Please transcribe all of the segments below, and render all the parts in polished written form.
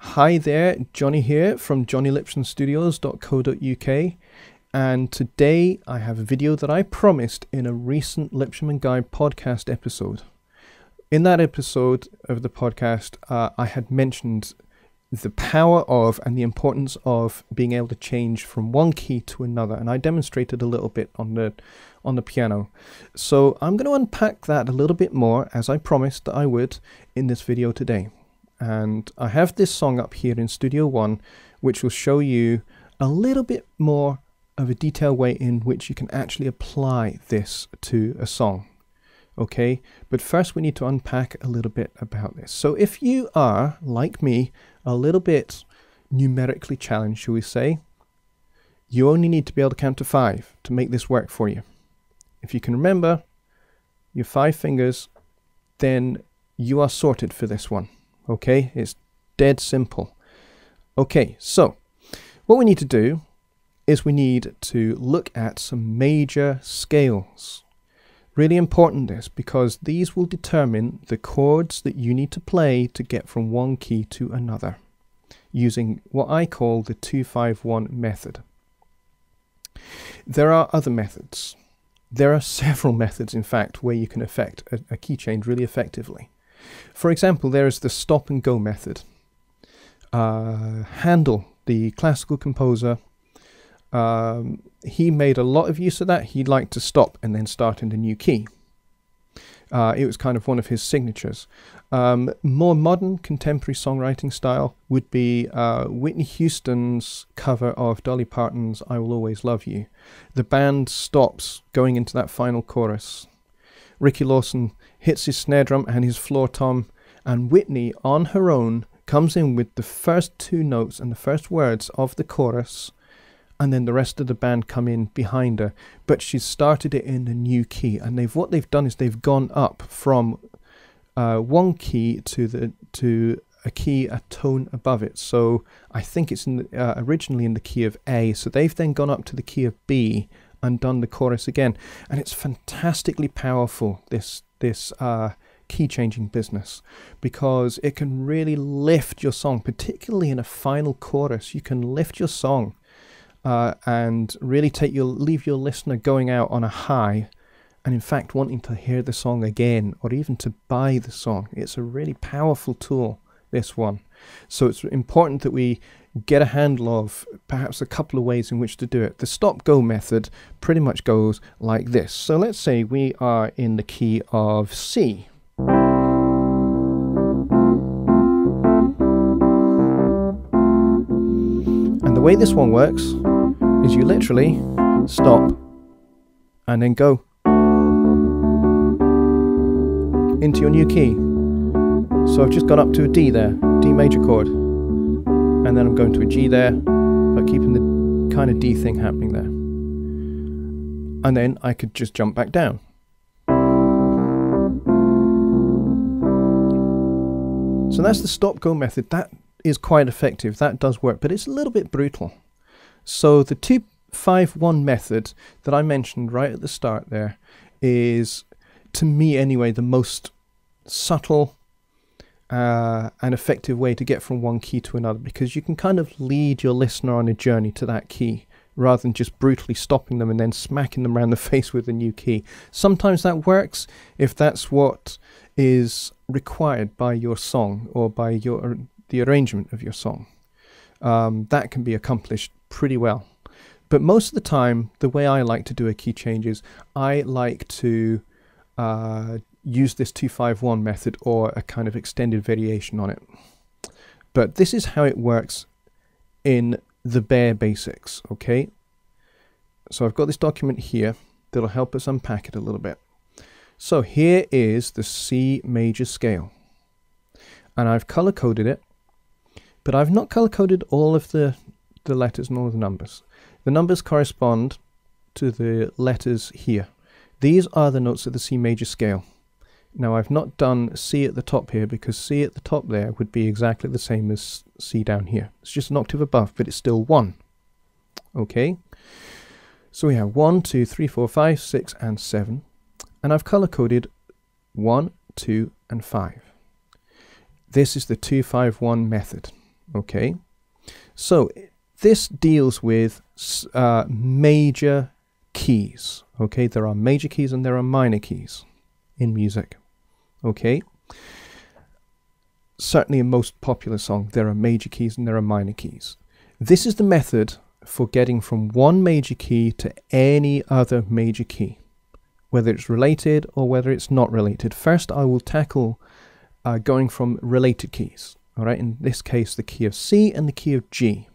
Hi there, Jonny here from jonnyLipsonstudios.co.uk, and today I have a video that I promised in a recent Lipsman Guide podcast episode. In that episode of the podcast, I had mentioned the power of and the importance of being able to change from one key to another, and I demonstrated a little bit on the piano. So I'm going to unpack that a little bit more, as I promised that I would, in this video today. And I have this song up here in Studio One, which will show you a little bit more of a detailed way in which you can actually apply this to a song. Okay, but first we need to unpack a little bit about this. So if you are, like me, a little bit numerically challenged, shall we say, you only need to be able to count to 5 to make this work for you. If you can remember your 5 fingers, then you are sorted for this one. Okay, it's dead simple. Okay, so what we need to do is we need to look at some major scales. Really important this, because these will determine the chords that you need to play to get from one key to another, using what I call the 2-5-1 method. There are other methods. There are several methods, in fact, where you can affect a key change really effectively. For example, there is the stop and go method. Handel, the classical composer, he made a lot of use of that. He liked to stop and then start in the new key. It was kind of one of his signatures. More modern contemporary songwriting style would be Whitney Houston's cover of Dolly Parton's I Will Always Love You. The band stops going into that final chorus. Ricky Lawson hits his snare drum and his floor tom, and Whitney on her own comes in with the first 2 notes and the first words of the chorus, and then the rest of the band come in behind her, but she's started it in a new key, and what they've done is they've gone up from one key to a key a tone above it. So I think it's originally in the key of A, so they've then gone up to the key of B and done the chorus again, and it's fantastically powerful, this key changing business, because it can really lift your song, particularly in a final chorus. You can lift your song and really leave your listener going out on a high, and in fact wanting to hear the song again or even to buy the song. It's a really powerful tool, this one. So it's important that we get a handle of perhaps a couple of ways in which to do it. The stop-go method pretty much goes like this. So let's say we are in the key of C. And the way this one works is you literally stop and then go into your new key. So I've just gone up to a D there, D major chord. And then I'm going to a G there, but keeping the kind of D thing happening there. And then I could just jump back down. So that's the stop-go method. That is quite effective. That does work, but it's a little bit brutal. So the 2-5-1 method that I mentioned right at the start there is, to me anyway, the most subtle an effective way to get from one key to another, because you can kind of lead your listener on a journey to that key rather than just brutally stopping them and then smacking them around the face with a new key. Sometimes that works if that's what is required by your song or by the arrangement of your song. That can be accomplished pretty well. But most of the time, the way I like to do a key change is I like to use this 2-5-1 method or a kind of extended variation on it. But this is how it works in the bare basics, okay? So I've got this document here that'll help us unpack it a little bit. So here is the C major scale, and I've color-coded it, but I've not color-coded all of the letters and all of the numbers. The numbers correspond to the letters here. These are the notes of the C major scale. Now I've not done C at the top here, because C at the top there would be exactly the same as C down here. It's just an octave above, but it's still 1. Okay, so we have 1, 2, 3, 4, 5, 6 and 7, and I've color coded 1, 2 and 5. This is the 2-5-1 method. Okay, so this deals with major keys. Okay, there are major keys and there are minor keys in music. Okay, certainly in most popular songs there are major keys and there are minor keys. This is the method for getting from one major key to any other major key, whether it's related or whether it's not related. First, I will tackle going from related keys. All right, in this case, the key of C and the key of G.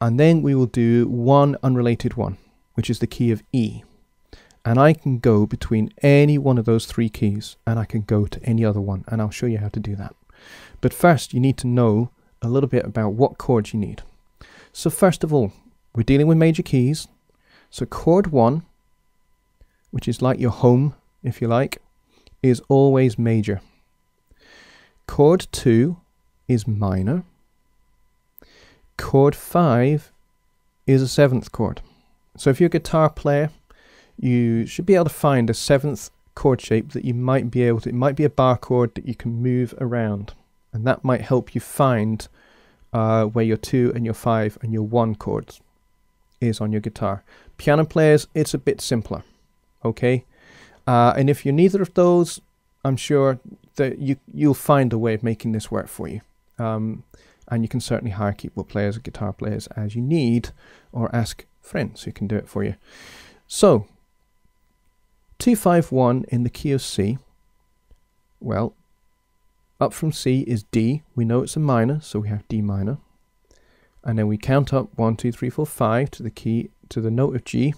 And then we will do one unrelated one, which is the key of E. And I can go between any one of those three keys, and I can go to any other one, and I'll show you how to do that. But first, you need to know a little bit about what chords you need. So first of all, we're dealing with major keys. So chord 1, which is like your home, if you like, is always major. Chord 2 is minor. Chord 5 is a 7th chord. So if you're a guitar player, you should be able to find a 7th chord shape that you might be able to, it might be a bar chord that you can move around. And that might help you find where your 2 and your 5 and your 1 chords is on your guitar. Piano players, it's a bit simpler. Okay? And if you're neither of those, I'm sure that you'll find a way of making this work for you. And you can certainly hire keyboard players or guitar players as you need, or ask friends who can do it for you. So 2-5-1 in the key of C. Well, up from C is D. We know it's a minor, so we have D minor. And then we count up 1, 2, 3, 4, 5 to the key, to the note of G.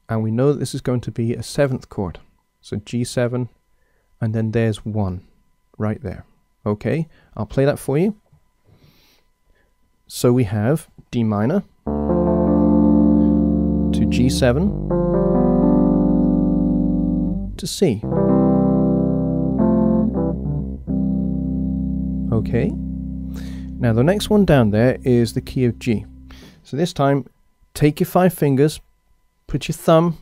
And we know that this is going to be a 7th chord. So G7, and then there's 1 right there. Okay, I'll play that for you. So we have D minor to G7 to C. Okay, now the next one down there is the key of G. So this time, take your 5 fingers, put your thumb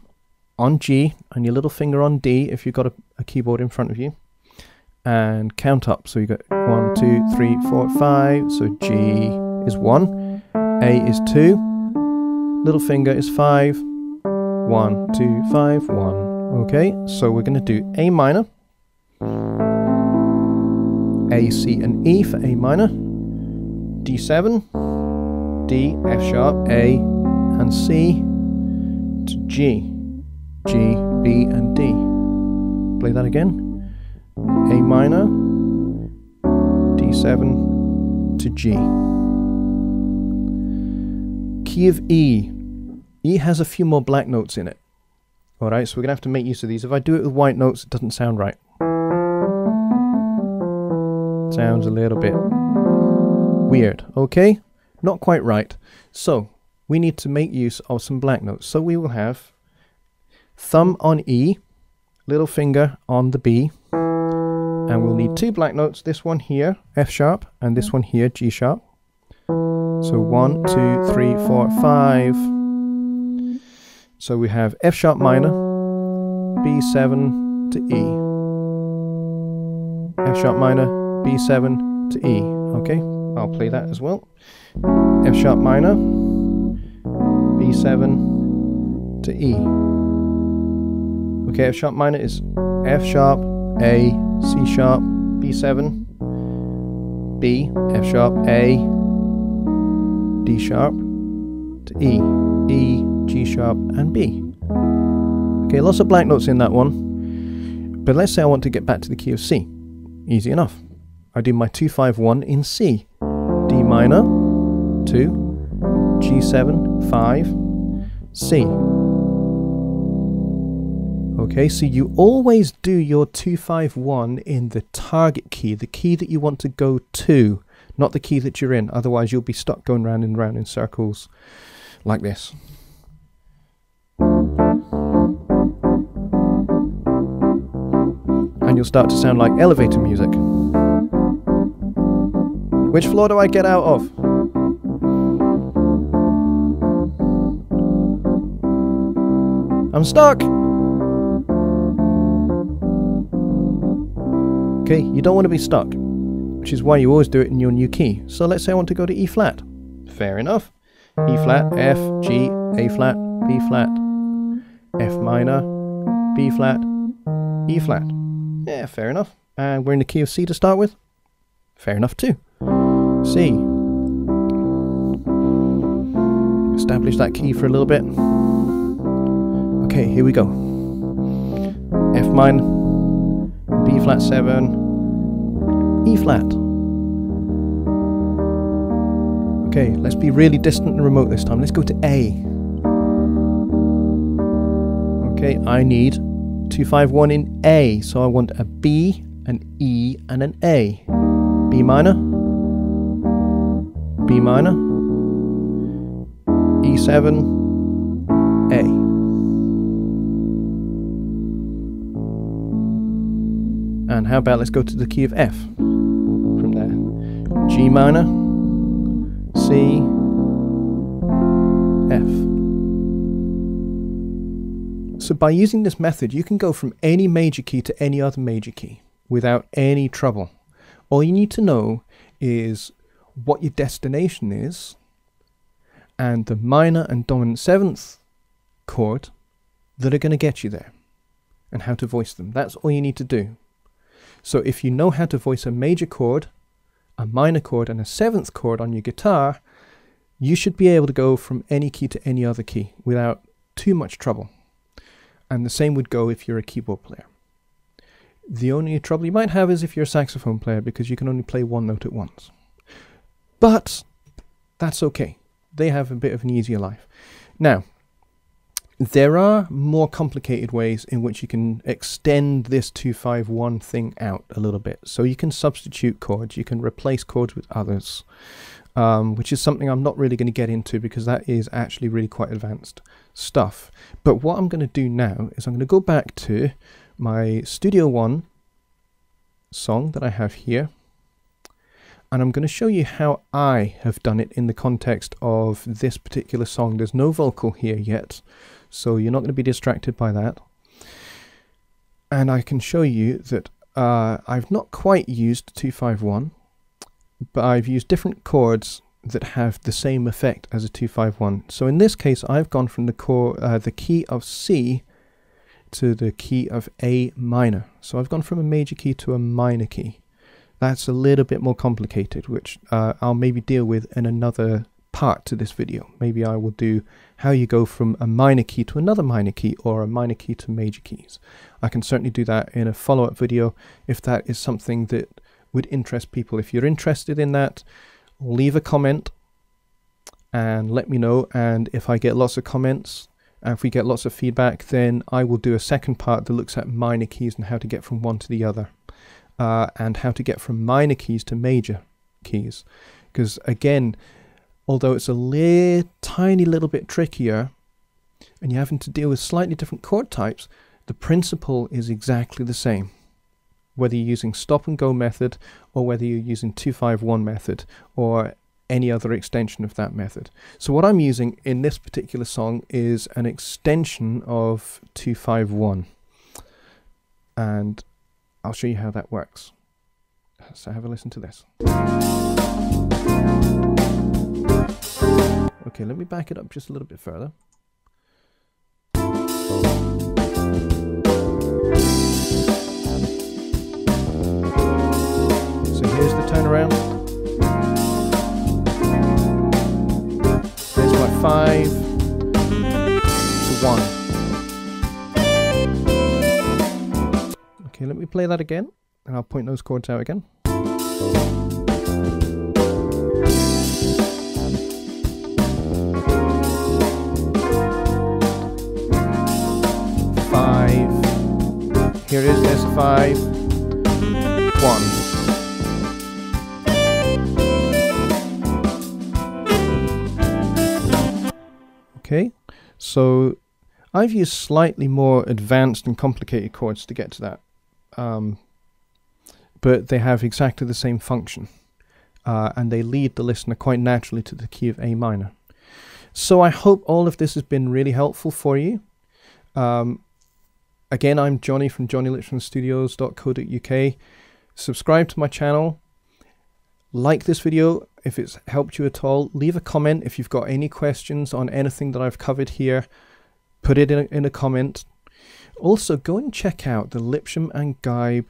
on G and your little finger on D if you've got a keyboard in front of you, and count up. So you got 1, 2, 3, 4, 5. So G is 1, A is 2, little finger is 5, 1, 2, 5, 1. Okay, so we're going to do A minor, A, C and E for A minor, D7, D, F sharp, A and C to G, G, B and D. Play that again. A minor, D7 to G. Key of E. E has a few more black notes in it. Alright, so we're going to have to make use of these. If I do it with white notes, it doesn't sound right. Sounds a little bit weird, okay? Not quite right. So, we need to make use of some black notes. So we will have thumb on E, little finger on the B, and we'll need 2 black notes, this one here, F sharp, and this one here, G sharp. So 1, 2, 3, 4, 5. So we have F sharp minor, B7 to E. F sharp minor, B7 to E. Okay, I'll play that as well. F sharp minor, B7 to E. Okay, F sharp minor is F sharp, A, C sharp, B7, B, F sharp, A, D sharp to E, E, G sharp and B. Okay, lots of black notes in that one. But let's say I want to get back to the key of C. Easy enough. I do my 2-5-1 in C. D minor, 2, G7, 5, C. Okay, so you always do your 2-5-1 in the target key, the key that you want to go to, not the key that you're in. Otherwise, you'll be stuck going round and round in circles like this. And you'll start to sound like elevator music. Which floor do I get out of? I'm stuck! Okay, you don't want to be stuck. which is why you always do it in your new key. So let's say I want to go to E flat. Fair enough. E flat, F, G, A flat, B flat, F minor, B flat, E flat. Yeah, fair enough. And we're in the key of C to start with. Fair enough too. C. Establish that key for a little bit. Okay, here we go. F minor, B flat 7, E flat. Okay, let's be really distant and remote this time. Let's go to A. Okay, I need 251 in A, so I want a B, an E, and an A. B minor, B minor, E7, A. And how about let's go to the key of F from there. G minor, C, F. So by using this method, you can go from any major key to any other major key without any trouble. All you need to know is what your destination is and the minor and dominant seventh chord that are going to get you there and how to voice them. That's all you need to do. So if you know how to voice a major chord, a minor chord, and a seventh chord on your guitar, you should be able to go from any key to any other key without too much trouble. And the same would go if you're a keyboard player. The only trouble you might have is if you're a saxophone player, because you can only play one note at once. But that's okay. They have a bit of an easier life. Now, there are more complicated ways in which you can extend this 251 thing out a little bit. So you can substitute chords, you can replace chords with others, which is something I'm not really going to get into because that is actually really quite advanced stuff. But what I'm going to do now is I'm going to go back to my Studio One song that I have here, and I'm going to show you how I have done it in the context of this particular song. There's no vocal here yet, so you're not going to be distracted by that. And I can show you that I've not quite used 251, but I've used different chords that have the same effect as a 251. So in this case, I've gone from the key of C to the key of A minor. So I've gone from a major key to a minor key. That's a little bit more complicated, which I'll maybe deal with in another part to this video. Maybe I will do how you go from a minor key to another minor key, or a minor key to major keys. I can certainly do that in a follow-up video if that is something that would interest people. If you're interested in that, leave a comment and let me know. And if I get lots of comments, and if we get lots of feedback, then I will do a second part that looks at minor keys and how to get from one to the other, and how to get from minor keys to major keys. Because again, although it's a tiny little bit trickier and you're having to deal with slightly different chord types, the principle is exactly the same. Whether you're using stop and go method, or whether you're using 251 method, or any other extension of that method. So what I'm using in this particular song is an extension of 251. And I'll show you how that works. So have a listen to this. Okay, let me back it up just a little bit further. So here's the turnaround. There's my 5 to 1. Okay, let me play that again, and I'll point those chords out again. Here it is, there's a 5, 1. Okay, so I've used slightly more advanced and complicated chords to get to that, but they have exactly the same function, and they lead the listener quite naturally to the key of A minor. So I hope all of this has been really helpful for you. Again, I'm Jonny from jonnylichmanstudios.co.uk. Subscribe to my channel, like this video if it's helped you at all. Leave a comment if you've got any questions on anything that I've covered here. Put it in a comment. Also, go and check out the Lipsham and Gybe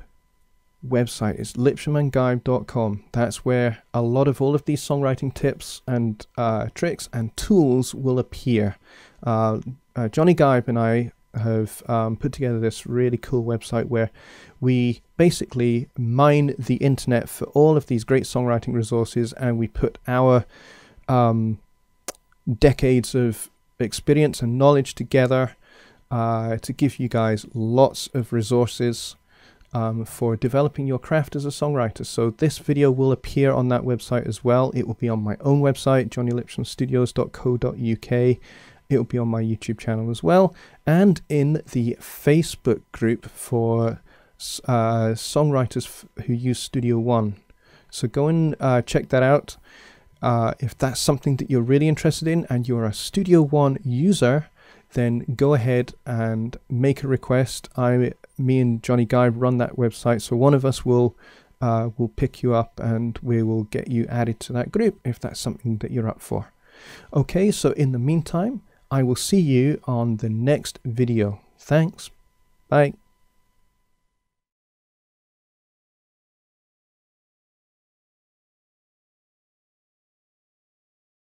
website. It's lipshamandgybe.com. That's where a lot of all of these songwriting tips and tricks and tools will appear. Jonny Gybe and I have put together this really cool website where we basically mine the internet for all of these great songwriting resources, and we put our decades of experience and knowledge together to give you guys lots of resources for developing your craft as a songwriter. So this video will appear on that website as well. It will be on my own website, jonnylipshamstudios.co.uk. It will be on my YouTube channel as well, and in the Facebook group for songwriters who use Studio One. So go and check that out. If that's something that you're really interested in and you're a Studio One user, then go ahead and make a request. Me and Jonny Gybe run that website, so one of us will pick you up and we will get you added to that group if that's something that you're up for. Okay, so in the meantime, I will see you on the next video. Thanks. Bye.